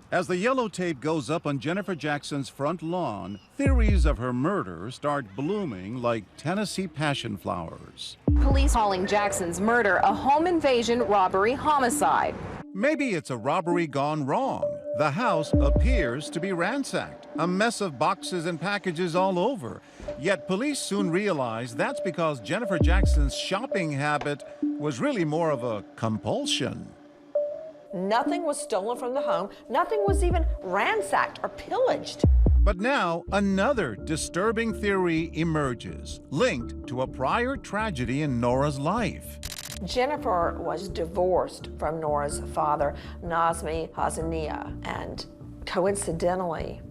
As the yellow tape goes up on Jennifer Jackson's front lawn, theories of her murder start blooming like Tennessee passion flowers. Police calling Jackson's murder a home invasion robbery homicide. Maybe it's a robbery gone wrong. The house appears to be ransacked, a mess of boxes and packages all over. Yet police soon realize that's because Jennifer Jackson's shopping habit was really more of a compulsion. Nothing was stolen from the home. Nothing was even ransacked or pillaged. But now another disturbing theory emerges, linked to a prior tragedy in Noura's life. Jennifer was divorced from Noura's father, Nazmi Hassanieh, and coincidentally,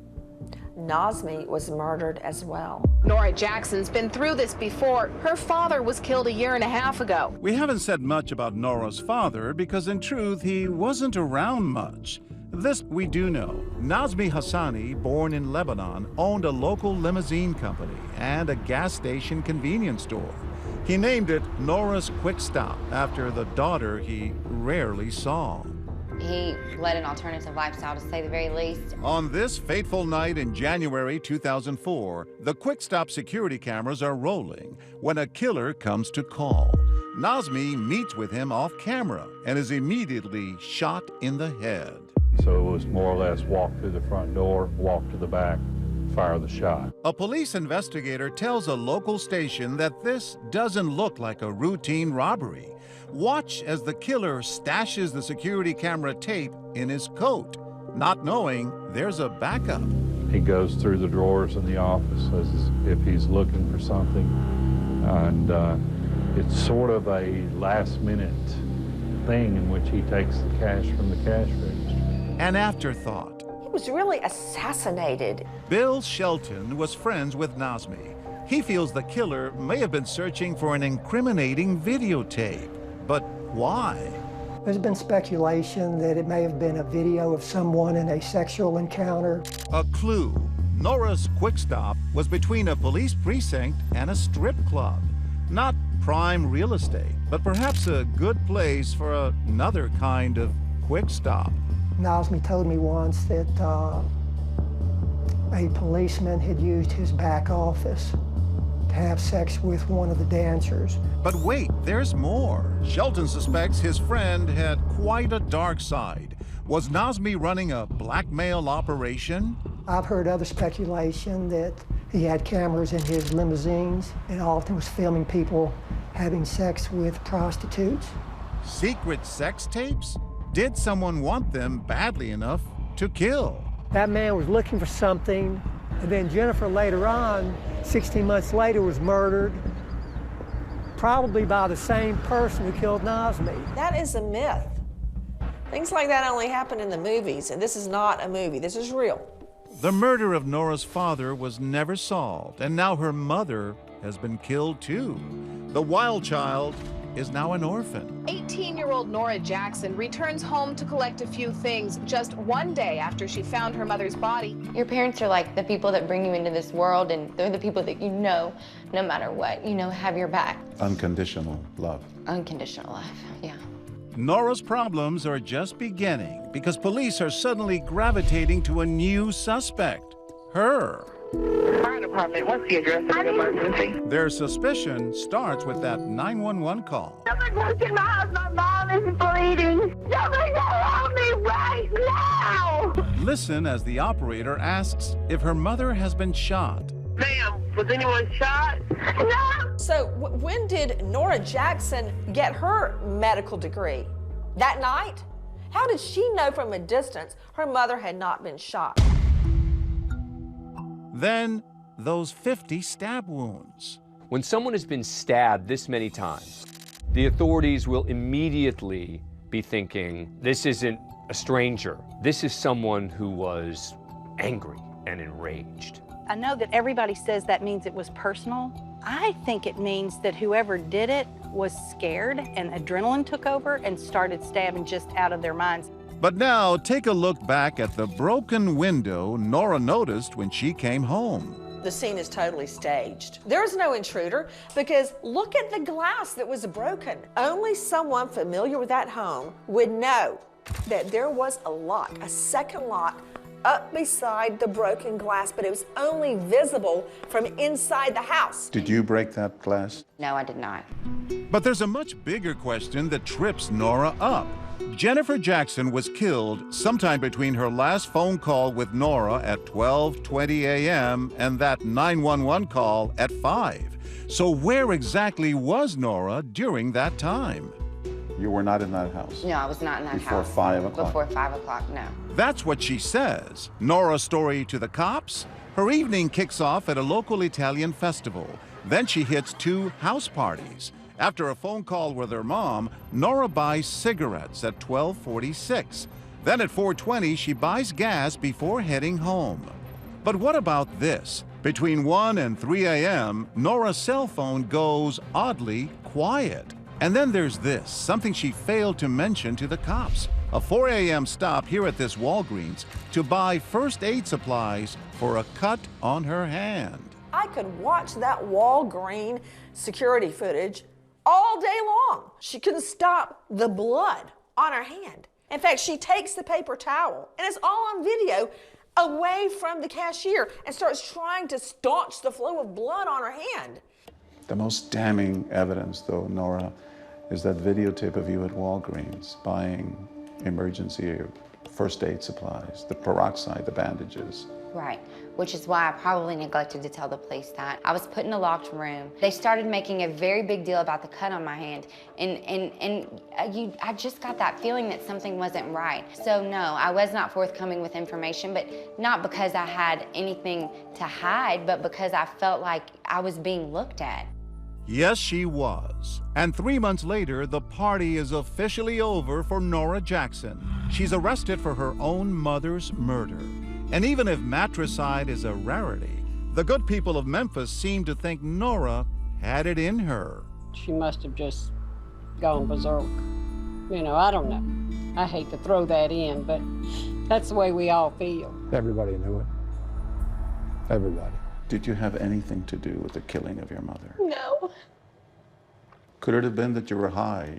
Nazmi was murdered as well. Noura Jackson's been through this before. Her father was killed a year and a half ago. We haven't said much about Noura's father because in truth he wasn't around much. This we do know. Nazmi Hassanieh, born in Lebanon, owned a local limousine company and a gas station convenience store. He named it Noura's Quick Stop after the daughter he rarely saw. He led an alternative lifestyle, to say the very least. On this fateful night in January 2004, the Quick Stop security cameras are rolling when a killer comes to call. Nazmi meets with him off camera and is immediately shot in the head. So it was more or less walk through the front door, walk to the back, fire the shot. A police investigator tells a local station that this doesn't look like a routine robbery. Watch as the killer stashes the security camera tape in his coat, not knowing there's a backup. He goes through the drawers in the office as if he's looking for something, and it's sort of a last-minute thing in which he takes the cash from the cash register. An afterthought. He was really assassinated. Bill Shelton was friends with Nazmi. He feels the killer may have been searching for an incriminating videotape. But why? There's been speculation that it may have been a video of someone in a sexual encounter. A clue. Noura's Quick Stop was between a police precinct and a strip club. Not prime real estate, but perhaps a good place for another kind of quick stop. Nazmi told me once that a policeman had used his back office to have sex with one of the dancers. But wait, there's more. Shelton suspects his friend had quite a dark side. Was Nazmi running a blackmail operation? I've heard other speculation that he had cameras in his limousines and often was filming people having sex with prostitutes. Secret sex tapes? Did someone want them badly enough to kill? That man was looking for something, and then Jennifer later on, 16 months later, was murdered, probably by the same person who killed Nazmi. That is a myth. Things like that only happen in the movies, and this is not a movie. This is real. The murder of Noura's father was never solved, and now her mother has been killed too. The wild child is now an orphan. 18-year-old Noura Jackson returns home to collect a few things just one day after she found her mother's body. Your parents are like the people that bring you into this world, and they're the people that you know, no matter what, have your back. Unconditional love. Unconditional love, yeah. Noura's problems are just beginning because police are suddenly gravitating to a new suspect, her. Fire department, what's the address of the emergency? Their suspicion starts with that 911 call. Somebody goes to my house, my mom is bleeding. Somebody help me right now! Listen as the operator asks if her mother has been shot. Ma'am, was anyone shot? No! So when did Noura Jackson get her medical degree? That night? How did she know from a distance her mother had not been shot? Then, those 50 stab wounds. When someone has been stabbed this many times, the authorities will immediately be thinking, this isn't a stranger. This is someone who was angry and enraged. I know that everybody says that means it was personal. I think it means that whoever did it was scared and adrenaline took over and started stabbing just out of their minds. But now, take a look back at the broken window Noura noticed when she came home. The scene is totally staged. There is no intruder because look at the glass that was broken. Only someone familiar with that home would know that there was a lock, a second lock, up beside the broken glass, but it was only visible from inside the house. Did you break that glass? No, I did not. But there's a much bigger question that trips Noura up. Jennifer Jackson was killed sometime between her last phone call with Noura at 12:20 a.m. and that 911 call at 5. So where exactly was Noura during that time? You were not in that house? No, I was not in that Before house. 5 o'clock? Before 5 o'clock, no. That's what she says. Nora's story to the cops? Her evening kicks off at a local Italian festival. Then she hits 2 house parties. After a phone call with her mom, Noura buys cigarettes at 12:46. Then at 4:20, she buys gas before heading home. But what about this? Between 1 and 3 a.m., Nora's cell phone goes oddly quiet. And then there's this, something she failed to mention to the cops. A 4 a.m. stop here at this Walgreens to buy first aid supplies for a cut on her hand. I could watch that Walgreens security footage all day long. She couldn't stop the blood on her hand. In fact, she takes the paper towel, and it's all on video, away from the cashier and starts trying to staunch the flow of blood on her hand. The most damning evidence, though, Noura, is that videotape of you at Walgreens buying emergency first aid supplies, the peroxide, the bandages. Right, which is why I probably neglected to tell the police that. I was put in a locked room. They started making a very big deal about the cut on my hand, I just got that feeling that something wasn't right. So no, I was not forthcoming with information, but not because I had anything to hide, but because I felt like I was being looked at. Yes, she was. And 3 months later, the party is officially over for Noura Jackson. She's arrested for her own mother's murder. And even if matricide is a rarity, the good people of Memphis seem to think Noura had it in her. She must have just gone berserk. You know, I don't know. I hate to throw that in, but that's the way we all feel. Everybody knew it. Everybody. Did you have anything to do with the killing of your mother? No. Could it have been that you were high?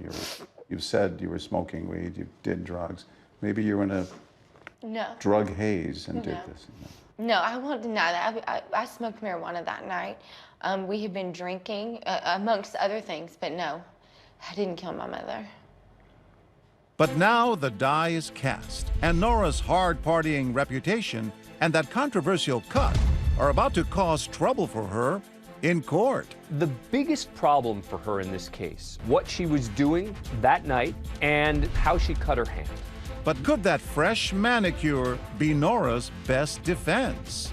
You said you were smoking weed, you did drugs. Maybe you were in a drug haze and did this. No, I won't deny that. I smoked marijuana that night. We had been drinking, amongst other things, but no, I didn't kill my mother. But now the die is cast, and Noura's hard partying reputation and that controversial cut are about to cause trouble for her in court. The biggest problem for her in this case, what she was doing that night and how she cut her hand. But could that fresh manicure be Noura's best defense?